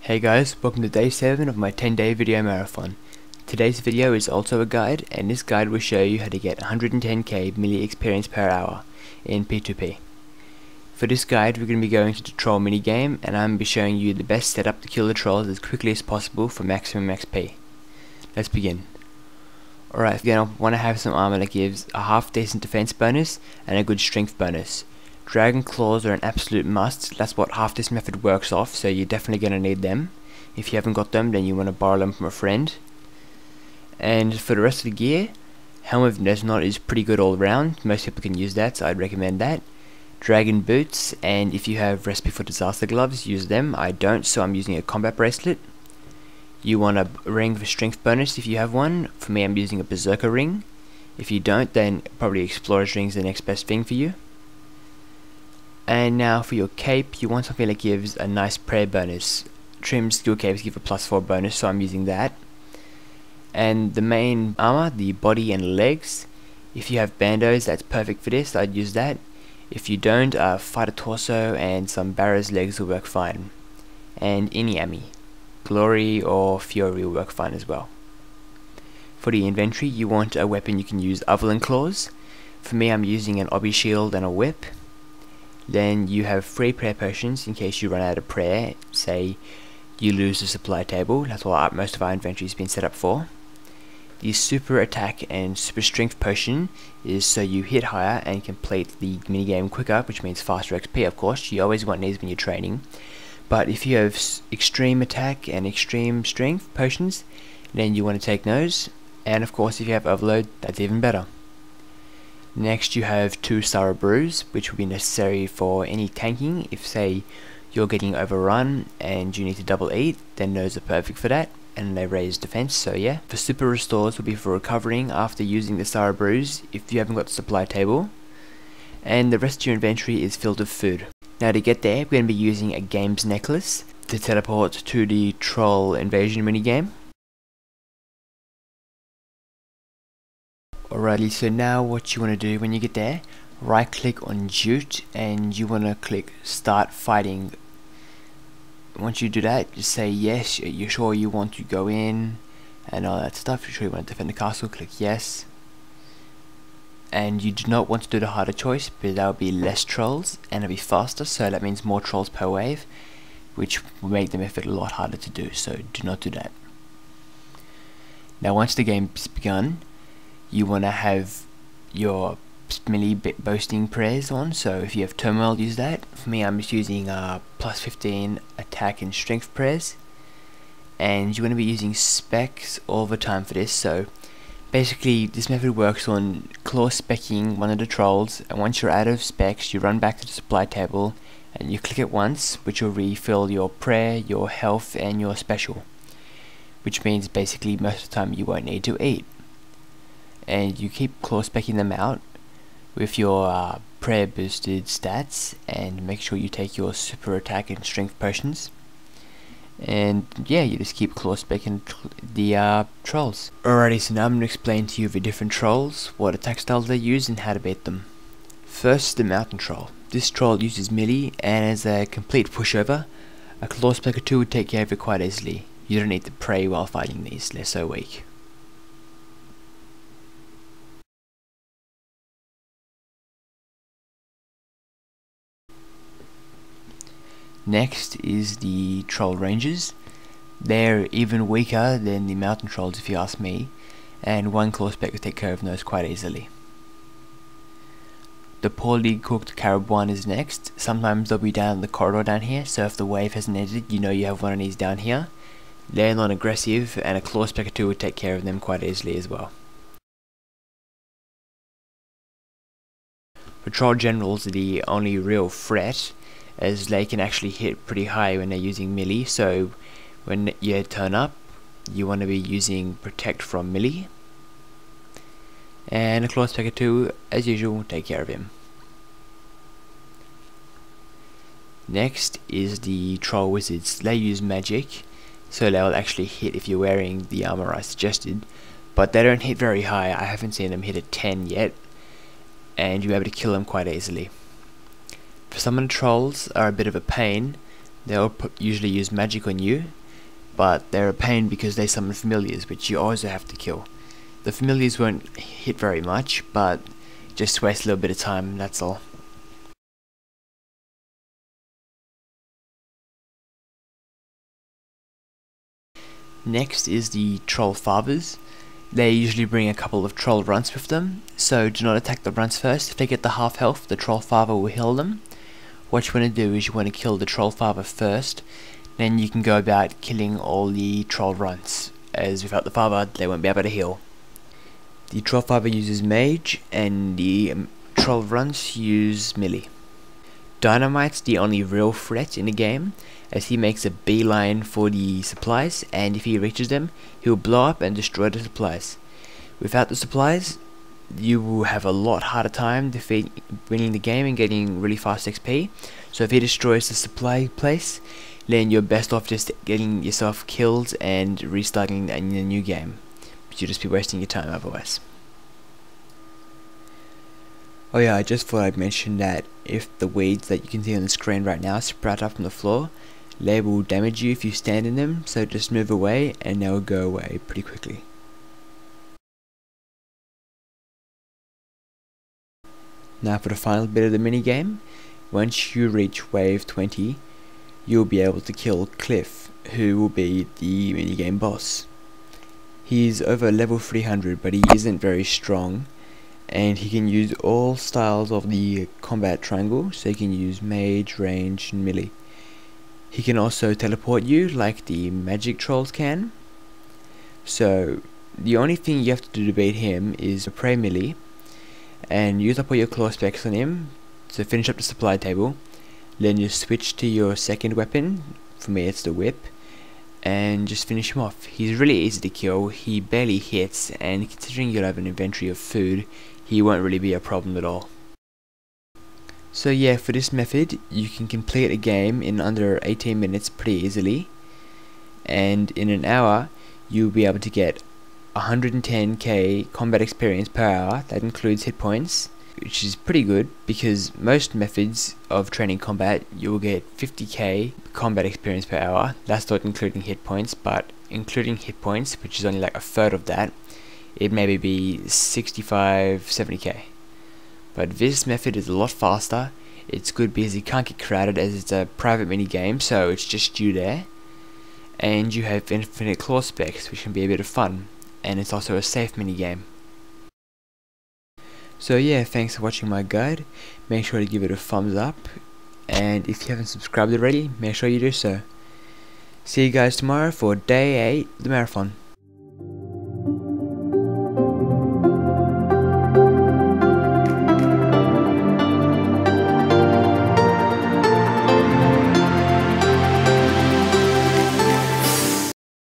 Hey guys, welcome to day 7 of my 10-day video marathon. Today's video is also a guide, and this guide will show you how to get 110k melee experience per hour in P2P. For this guide we're going to be going to the troll minigame, and I'm going to be showing you the best setup to kill the trolls as quickly as possible for maximum XP. Let's begin. Alright, you're going to want to have some armor that gives a half decent defense bonus and a good strength bonus. Dragon claws are an absolute must. That's what half this method works off, so you're definitely going to need them. If you haven't got them, then you want to borrow them from a friend. And for the rest of the gear, Helm of Nesnot is pretty good all around. Most people can use that, so I'd recommend that. Dragon boots, and if you have Recipe for Disaster gloves, use them. I don't, so I'm using a combat bracelet. You want a ring for strength bonus if you have one. For me, I'm using a berserker ring. If you don't, then probably explorer's ring is the next best thing for you. And now for your cape, you want something that gives a nice prayer bonus. Trimmed skill capes give a +4 bonus, so I'm using that. And the main armor, the body and legs, if you have bandos, that's perfect for this, I'd use that. If you don't, fighter torso and some Barrow's legs will work fine. And any Ami, Glory or Fury will work fine as well. For the inventory, you want a weapon you can use other than claws. For me, I'm using an obby shield and a whip. Then you have 3 prayer potions in case you run out of prayer, say you lose the supply table. That's what most of our inventory has been set up for. The super attack and super strength potion is so you hit higher and complete the minigame quicker, which means faster XP of course. You always want these when you're training. But if you have extreme attack and extreme strength potions, then you want to take those. And of course if you have overload, that's even better. Next you have 2 sour brews, which will be necessary for any tanking. If say you're getting overrun and you need to double eat, then those are perfect for that, and they raise defense, so yeah. The super restores will be for recovering after using the sour brews if you haven't got the supply table. And the rest of your inventory is filled with food. Now to get there, we're going to be using a games necklace to teleport to the troll invasion minigame. Alrighty, so now what you want to do when you get there, right click on Jute and you want to click start fighting. Once you do that, just say yes, you're sure you want to go in and all that stuff. You're sure you want to defend the castle, click yes. And you do not want to do the harder choice, because that will be less trolls and it'll be faster, so that means more trolls per wave, which will make the method a lot harder to do, so do not do that. Now once the game's begun, you want to have your melee boasting prayers on, so if you have turmoil, use that. For me, I'm just using +15 attack and strength prayers, and you want to be using specs all the time for this. So basically this method works on claw specking one of the trolls, and once you're out of specs you run back to the supply table and you click it once, which will refill your prayer, your health and your special, which means basically most of the time you won't need to eat. And you keep claw specking them out with your prayer boosted stats, and make sure you take your super attack and strength potions, and yeah, you just keep claw specking the trolls. Alrighty, so now I'm going to explain to you the different trolls, what attack styles they use and how to beat them. First, the mountain troll. This troll uses melee, and as a complete pushover, a claw specker 2 would take care of it quite easily. You don't need to pray while fighting these, they're so weak. Next is the troll rangers. They're even weaker than the mountain trolls if you ask me, and one claw spec will take care of those quite easily. The poorly cooked carib one is next. Sometimes they'll be down in the corridor down here, so if the wave hasn't ended, you know you have one of these down here. They're non-aggressive, and a claw spec 2 would take care of them quite easily as well. The troll generals are the only real threat, as they can actually hit pretty high when they're using melee, so when you turn up you want to be using protect from melee, and a claw specker 2 as usual will take care of him. Next is the troll wizards. They use magic, so they'll actually hit if you're wearing the armor I suggested, but they don't hit very high. I haven't seen them hit a 10 yet, and you'll be able to kill them quite easily. Some of the trolls are a bit of a pain, They'll usually use magic on you, but they're a pain because they summon familiars, which you also have to kill. The familiars won't hit very much, but just waste a little bit of time, that's all. Next is the troll fathers. They usually bring a couple of troll runts with them, so do not attack the runts first. If they get the half health, the troll father will heal them. What you want to do is you want to kill the troll father first, then you can go about killing all the troll runts, as without the father they won't be able to heal. The troll father uses mage, and the troll runts use melee. Dynamite's the only real threat in the game, as he makes a beeline for the supplies, and if he reaches them, he'll blow up and destroy the supplies. Without the supplies, you will have a lot harder time winning the game and getting really fast XP. So if he destroys the supply place, then you're best off just getting yourself killed and restarting in a new game. But you'll just be wasting your time otherwise. Oh yeah, I just thought I'd mention that if the weeds that you can see on the screen right now sprout up from the floor, they will damage you if you stand in them, so just move away and they'll go away pretty quickly. Now for the final bit of the minigame, once you reach wave 20, you'll be able to kill Cliff, who will be the minigame boss. He's over level 300, but he isn't very strong, and he can use all styles of the combat triangle, so he can use mage, range, and melee. He can also teleport you like the magic trolls can. So the only thing you have to do to beat him is pray melee and use up all your claw specs on him to finish up the supply table. Then you switch to your second weapon, for me it's the whip, and just finish him off. He's really easy to kill, he barely hits, and considering you have an inventory of food, he won't really be a problem at all. So yeah, for this method, you can complete a game in under 18 minutes pretty easily, and in an hour, you'll be able to get 110k combat experience per hour. That includes hit points, which is pretty good because most methods of training combat you will get 50k combat experience per hour. That's not including hit points, but including hit points, which is only like a third of that, it maybe be 65-70k. But this method is a lot faster. It's good because you can't get crowded as it's a private mini game, so it's just you there, and you have infinite claw specs, which can be a bit of fun, and it's also a safe mini game. So yeah, thanks for watching my guide. Make sure to give it a thumbs up, and if you haven't subscribed already, make sure you do so. See you guys tomorrow for day 8 of the marathon.